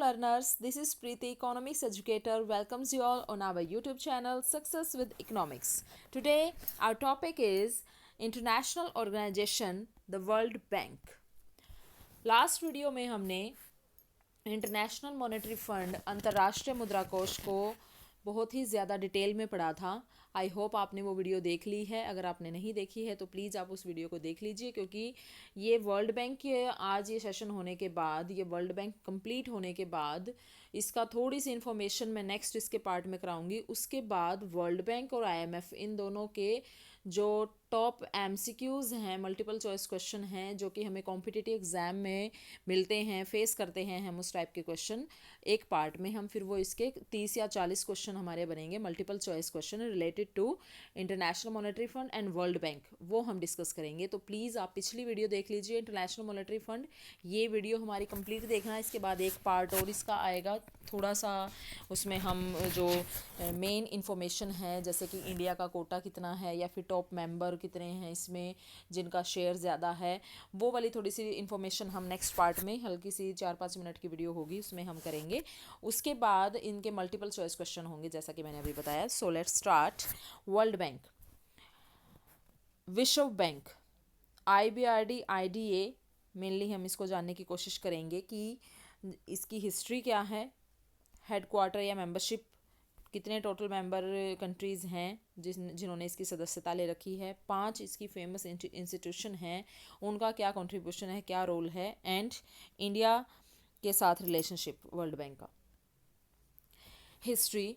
learners, this is Preeti, economics educator, welcomes you all on our YouTube channel Success with Economics. Today our topic is International Organization, the World Bank. Last video में हमने international monetary fund अंतर्राष्ट्रीय मुद्रा कोष को बहुत ही ज़्यादा detail में पढ़ा था। आई होप आपने वो वीडियो देख ली है। अगर आपने नहीं देखी है तो प्लीज़ आप उस वीडियो को देख लीजिए, क्योंकि ये वर्ल्ड बैंक के आज ये सेशन होने के बाद, ये वर्ल्ड बैंक कंप्लीट होने के बाद इसका थोड़ी सी इन्फॉर्मेशन मैं नेक्स्ट इसके पार्ट में कराऊंगी। उसके बाद वर्ल्ड बैंक और आईएमएफ इन दोनों के जो टॉप एमसीक्यूज़ हैं, मल्टीपल चॉइस क्वेश्चन हैं, जो कि हमें कॉम्पिटिटिव एग्ज़ाम में मिलते हैं, फेस करते हैं हम उस टाइप के क्वेश्चन, एक पार्ट में हम फिर वो इसके 30 या 40 क्वेश्चन हमारे बनेंगे multiple choice question related to international monetary fund and world bank, वो हम डिस्कस करेंगे। तो प्लीज़ आप पिछली वीडियो देख लीजिए इंटरनेशनल मॉनेटरी फंड, ये वीडियो हमारी कंप्लीट देखना है। इसके बाद एक पार्ट और इसका आएगा, थोड़ा सा उसमें हम जो मेन इंफॉर्मेशन है, जैसे कि इंडिया का कोटा कितना है या फिर टॉप मेंबर कितने हैं इसमें जिनका शेयर ज़्यादा है, वो वाली थोड़ी सी इंफॉर्मेशन हम नेक्स्ट पार्ट में, हल्की सी 4-5 मिनट की वीडियो होगी, उसमें हम करेंगे। उसके बाद इनके मल्टीपल चॉइस क्वेश्चन होंगे, जैसा कि मैंने अभी बताया। So let's start. World bank, विश्व बैंक, IBRD, IDA, मेनली हम इसको जानने की कोशिश करेंगे कि इसकी हिस्ट्री क्या है, हेडक्वार्टर या मेंबरशिप, कितने टोटल मेंबर कंट्रीज़ हैं जिन्होंने इसकी सदस्यता ले रखी है, 5 इसकी फेमस इंस्टीट्यूशन हैं, उनका क्या कंट्रीब्यूशन है, क्या रोल है, एंड इंडिया के साथ रिलेशनशिप वर्ल्ड बैंक का। History,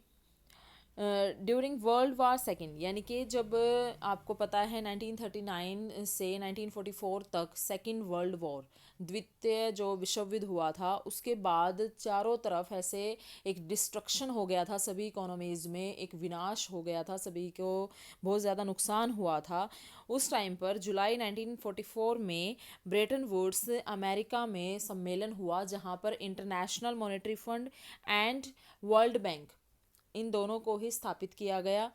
during world war second, यानी कि जब आपको पता है 1939 से 1944 तक सेकेंड वर्ल्ड वॉर, द्वितीय जो विश्व युद्ध हुआ था, उसके बाद चारों तरफ ऐसे एक डिस्ट्रक्शन हो गया था, सभी इकोनॉमीज़ में एक विनाश हो गया था, सभी को बहुत ज़्यादा नुकसान हुआ था। उस टाइम पर जुलाई 1944 में ब्रेटन वुड्स अमेरिका में सम्मेलन हुआ, जहाँ पर International monetary fund and world Bank, इन दोनों को ही स्थापित किया गया।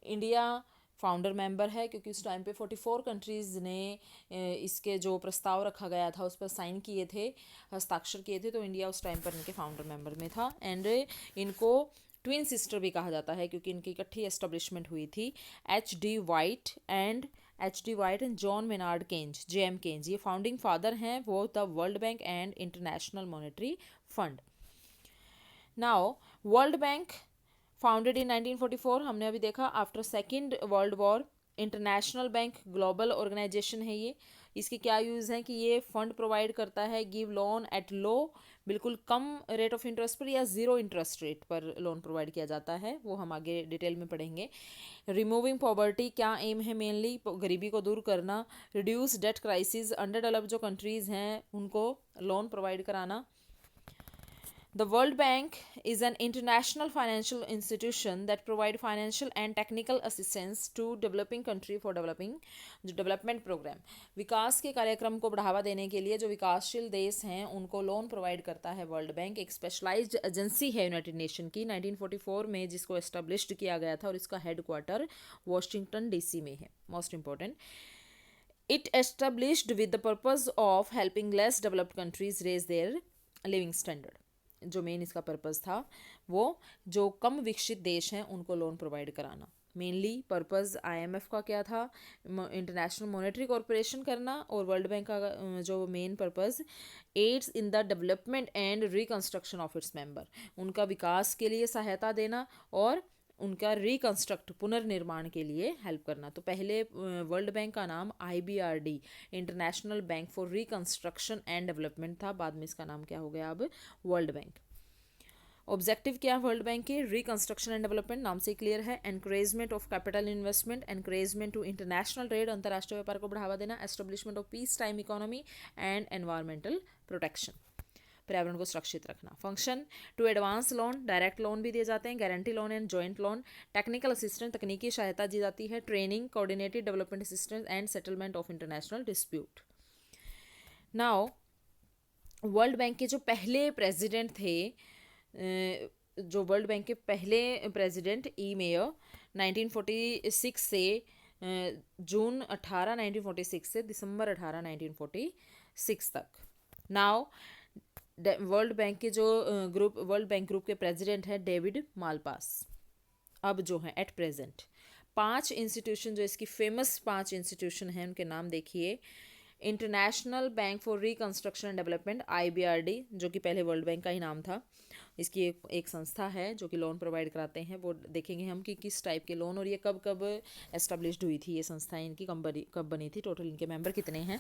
इंडिया फाउंडर मेंबर है, क्योंकि उस टाइम पे 44 कंट्रीज़ ने इसके जो प्रस्ताव रखा गया था उस पर साइन किए थे, हस्ताक्षर किए थे, तो इंडिया उस टाइम पर इनके फाउंडर मेंबर में था। एंड इनको ट्विन सिस्टर भी कहा जाता है, क्योंकि इनकी इकट्ठी एस्टेब्लिशमेंट हुई थी। H D White and John Maynard Keynes, JM Keynes, ये फाउंडिंग फादर हैं, वो the World Bank and International monetary Fund. Now World Bank founded in 1944, हमने अभी देखा। After Second World War, international bank global organisation है ये। इसके क्या यूज़ हैं कि ये फंड प्रोवाइड करता है, गिव लोन एट लो, बिल्कुल कम रेट ऑफ इंटरेस्ट पर या ज़ीरो इंटरेस्ट रेट पर लोन प्रोवाइड किया जाता है, वो हम आगे डिटेल में पढ़ेंगे। रिमूविंग पॉवर्टी, क्या एम है मेनली, गरीबी को दूर करना। Reduce debt crisis, under developed जो कंट्रीज़ हैं उनको लोन प्रोवाइड कराना। The World Bank is an international financial institution that provide financial and technical assistance to developing country for developing जो development program, विकास के कार्यक्रम को बढ़ावा देने के लिए जो विकासशील देश हैं उनको लोन प्रोवाइड करता है वर्ल्ड बैंक। एक स्पेशलाइज्ड एजेंसी है यूनाइटेड नेशन की 1944 में, जिसको एस्टेब्लिश्ड किया गया था, और इसका हेडक्वार्टर वॉशिंगटन DC में है। Most important, it established with the purpose of helping less developed countries raise their living standard। जो मेन इसका पर्पज़ था वो जो कम विकसित देश हैं उनको लोन प्रोवाइड कराना। मेनली पर्पज़ IMF का क्या था, इंटरनेशनल मॉनेटरी कॉरपोरेशन करना, और वर्ल्ड बैंक का जो main purpose, aids in the development and reconstruction of its member, उनका विकास के लिए सहायता देना और उनका रिकंस्ट्रक्ट, पुनर्निर्माण के लिए हेल्प करना। तो पहले वर्ल्ड बैंक का नाम IBRD, international bank for reconstruction and development था, बाद में इसका नाम क्या हो गया अब वर्ल्ड बैंक। ऑब्जेक्टिव क्या है वर्ल्ड बैंक के, रिकंस्ट्रक्शन एंड डेवलपमेंट, नाम से क्लियर है। Encouragement of capital investment, encouragement to international trade, अंतर्राष्ट्रीय व्यापार को बढ़ावा देना। Establishment of peace time economy and environmental protection, पर्यावरण को सुरक्षित रखना। Function, to advance loan, direct loan भी दिए जाते हैं, guarantee loan and joint loan. Technical assistance, तकनीकी सहायता दी जाती है। Training, coordinated development assistance and settlement of international dispute. Now World bank के जो पहले प्रेसिडेंट थे, जो वर्ल्ड बैंक के पहले प्रेसिडेंट मेयर 1946 से जून 18 1946 से दिसंबर 18 1946 तक। नाउ वर्ल्ड बैंक के जो वर्ल्ड बैंक ग्रुप के प्रेसिडेंट है डेविड मालपास, अब जो हैं एट प्रेजेंट। 5 इंस्टीट्यूशन जो इसकी फेमस 5 इंस्टीट्यूशन हैं उनके नाम देखिए। International bank for reconstruction and development IBRD, जो कि पहले वर्ल्ड बैंक का ही नाम था। इसकी एक संस्था है जो कि लोन प्रोवाइड कराते हैं। वो देखेंगे हम कि किस टाइप के लोन, और ये कब कब एस्टेब्लिश्ड हुई थी ये संस्थाएं, इनकी कब बनी थी, टोटल इनके मेंबर कितने हैं।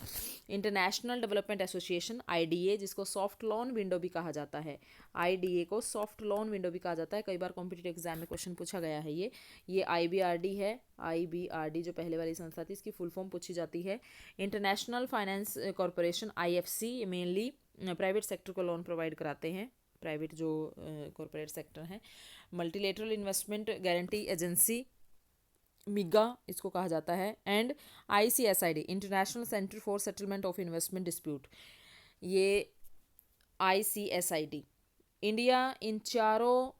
इंटरनेशनल डेवलपमेंट एसोसिएशन IDA, जिसको सॉफ्ट लोन विंडो भी कहा जाता है। IDA को सॉफ्ट लोन विंडो भी कहा जाता है, कई बार कॉम्पिटिटिव एग्जाम में क्वेश्चन पूछा गया है। ये IBRD है। IBRD जो पहले वाली संस्था थी, इसकी फुल फॉर्म पूछी जाती है। International Finance corporation IFC, mainly private sector को लोन प्रोवाइड कराते हैं, प्राइवेट जो कॉरपोरेट सेक्टर हैं। मल्टीलेटरल इन्वेस्टमेंट गारंटी एजेंसी, मिगा इसको कहा जाता है। And ICSID, international centre for settlement of investment dispute, ये ICSID। इंडिया इन चारों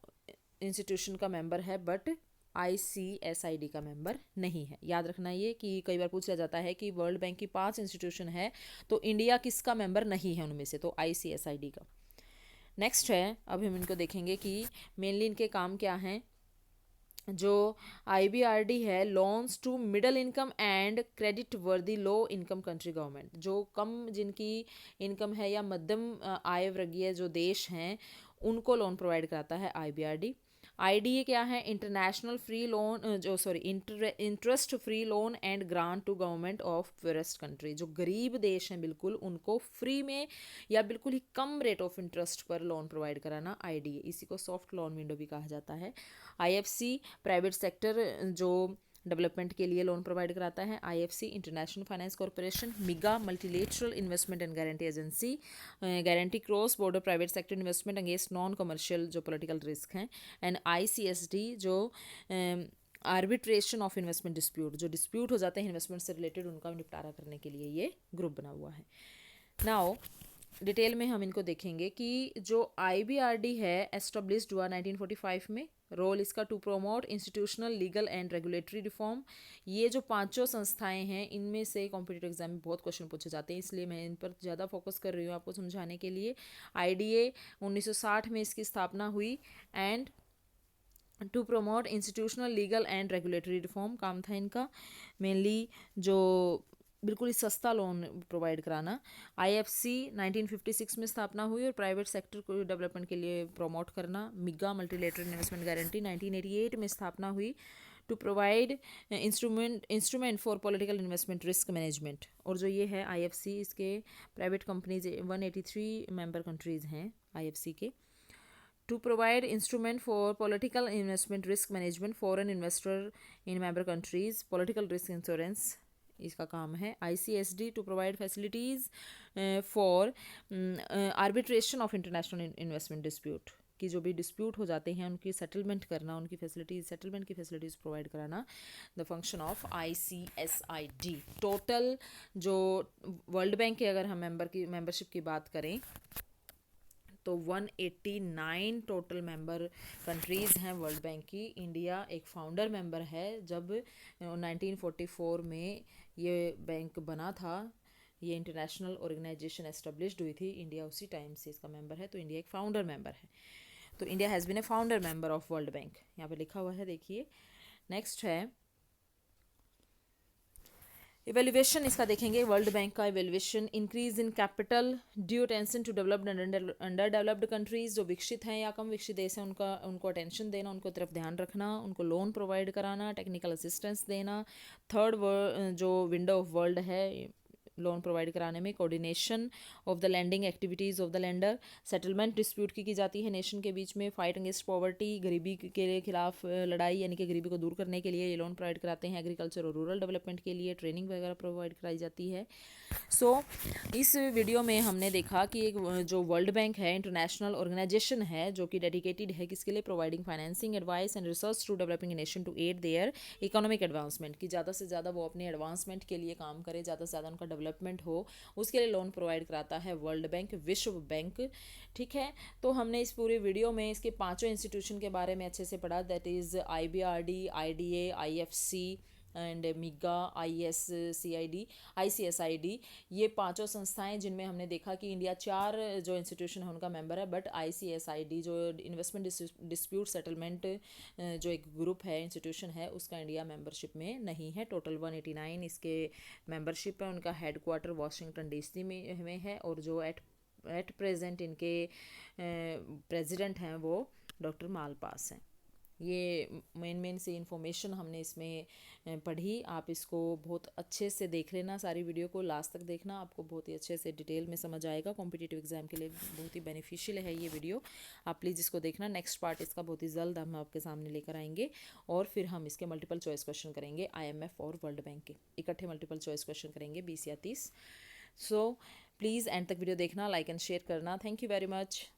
इंस्टीट्यूशन का मेंबर है, बट ICSID का मेंबर नहीं है। याद रखना ये कि कई बार पूछा जाता है कि वर्ल्ड बैंक की 5 इंस्टीट्यूशन है तो इंडिया किसका मेंबर नहीं है उनमें से, तो ICSID का। नेक्स्ट है, अब हम इनको देखेंगे कि मेनली इनके काम क्या हैं। जो IBRD है, loans to middle income and credit worthy low income country government, जो कम जिनकी इनकम है या मध्यम आय वर्गीय जो देश हैं उनको लोन प्रोवाइड कराता है IBRD। IDA क्या है, international free loan interest free loan and grant to government of poorest country, जो गरीब देश हैं बिल्कुल उनको फ्री में या बिल्कुल ही कम रेट ऑफ इंटरेस्ट पर लोन प्रोवाइड कराना IDA, इसी को सॉफ्ट लोन विंडो भी कहा जाता है। IFC प्राइवेट सेक्टर जो डेवलपमेंट के लिए लोन प्रोवाइड कराता है। IFC International Finance Corporation. MIGA Multilateral Investment and Guarantee Agency, guarantee cross border private sector investment against non commercial जो पॉलिटिकल रिस्क हैं। एंड ICSD जो आर्बिट्रेशन ऑफ इन्वेस्टमेंट डिस्प्यूट, जो dispute हो जाते हैं इन्वेस्टमेंट से रिलेटेड उनका निपटारा करने के लिए ये ग्रुप बना हुआ है। नाउ डिटेल में हम इनको देखेंगे कि जो IBRD है एस्टेब्लिश्ड हुआ 1945 में। रोल इसका to promote institutional legal and regulatory reform. ये जो 5 संस्थाएं हैं इनमें से कॉम्पिटिटिव एग्जाम में बहुत क्वेश्चन पूछे जाते हैं, इसलिए मैं इन पर ज़्यादा फोकस कर रही हूँ आपको समझाने के लिए। IDA 1960 में इसकी स्थापना हुई। And to promote institutional legal and regulatory reform, काम था इनका मेनली जो बिल्कुल ही सस्ता लोन प्रोवाइड कराना। IFC 1956 में स्थापना हुई और प्राइवेट सेक्टर को डेवलपमेंट के लिए प्रमोट करना। मिगा मल्टीलेटरल इन्वेस्टमेंट गारंटी 1988 में स्थापना हुई to provide instrument for political investment risk management. और जो ये है IFC, इसके प्राइवेट कंपनीज 183 मेंबर कंट्रीज़ हैं IFC के। To provide instrument for political investment risk management foreign investor in member countries, political risk insurance इसका काम है। ICSD to provide facilities for arbitration of international investment dispute, कि जो भी dispute हो जाते हैं उनकी सेटलमेंट करना, उनकी फैसिलिटीज सेटलमेंट की फैसिलिटीज़ प्रोवाइड कराना, the function of ICSID। Total जो वर्ल्ड बैंक के अगर हम मेंबरशिप की बात करें तो 189 टोटल मेंबर कंट्रीज़ हैं वर्ल्ड बैंक की। इंडिया एक फाउंडर मेंबर है, जब 1944 में ये बैंक बना था, ये इंटरनेशनल ऑर्गेनाइजेशन एस्टेब्लिश्ड हुई थी, इंडिया उसी टाइम से इसका मेंबर है, तो इंडिया एक फाउंडर मेंबर है। तो India has been a founder member of world bank, यहाँ पे लिखा हुआ है देखिए। नेक्स्ट है इवेल्युएशन, इसका देखेंगे वर्ल्ड बैंक का evaluation. Increase in capital due attention to developed under developed countries, जो विकसित हैं या कम विकसित देश हैं उनको अटेंशन देना, उनको तरफ ध्यान रखना, उनको लोन प्रोवाइड कराना, टेक्निकल असिस्टेंस देना। थर्ड जो विंडो ऑफ वर्ल्ड है लोन प्रोवाइड कराने में, coordination of the lending activities of the lender, settlement dispute की जाती है नेशन के बीच में, फाइट अगेंस्ट पॉवर्टी, गरीबी के खिलाफ लड़ाई यानी कि गरीबी को दूर करने के लिए ये लोन प्रोवाइड कराते हैं। एग्रीकल्चर और रूरल डेवलपमेंट के लिए ट्रेनिंग वगैरह प्रोवाइड कराई जाती है। सो इस वीडियो में हमने देखा कि एक जो वर्ल्ड बैंक है इंटरनेशनल ऑर्गेनाइजेशन है जो कि डेडिकेटेड है किसके लिए, providing financing advice and research to developing nation to aid their economic advancement, कि ज़्यादा से ज़्यादा वो अपने एडवांसमेंट के लिए काम करे, ज़्यादा से ज़्यादा उनका डेवलपमेंट हो, उसके लिए लोन प्रोवाइड कराता है वर्ल्ड बैंक, विश्व बैंक। ठीक है, तो हमने इस पूरे वीडियो में इसके 5 इंस्टीट्यूशन के बारे में अच्छे से पढ़ा, that is IBRD, IDA, IFC, and MIGA, ISCID, ICSID, ये पांचों संस्थाएं जिनमें हमने देखा कि इंडिया 4 जो इंस्टीट्यूशन है उनका मेंबर है, बट ICSID जो इन्वेस्टमेंट डिस्प्यूट सेटलमेंट जो एक ग्रुप है, इंस्टीट्यूशन है, उसका इंडिया मेंबरशिप में नहीं है। टोटल 189 इसके मेंबरशिप है। उनका हेडक्वार्टर वाशिंगटन DC में है, और जो एट प्रेजेंट इनके प्रेसिडेंट हैं वो डॉक्टर मालपास हैं। ये मेन से इंफॉर्मेशन हमने इसमें पढ़ी। आप इसको बहुत अच्छे से देख लेना, सारी वीडियो को लास्ट तक देखना, आपको बहुत ही अच्छे से डिटेल में समझ आएगा। कॉम्पिटिटिव एग्जाम के लिए बहुत ही बेनिफिशियल है ये वीडियो, आप प्लीज़ इसको देखना। नेक्स्ट पार्ट इसका बहुत ही जल्द हम आपके सामने लेकर आएंगे, और फिर हम इसके मल्टीपल चॉइस क्वेश्चन करेंगे, IMF और वर्ल्ड बैंक के इकट्ठे मल्टीपल चॉइस क्वेश्चन करेंगे 20 या 30। सो प्लीज़ एंड तक वीडियो देखना, लाइक एंड शेयर करना। Thank you very much.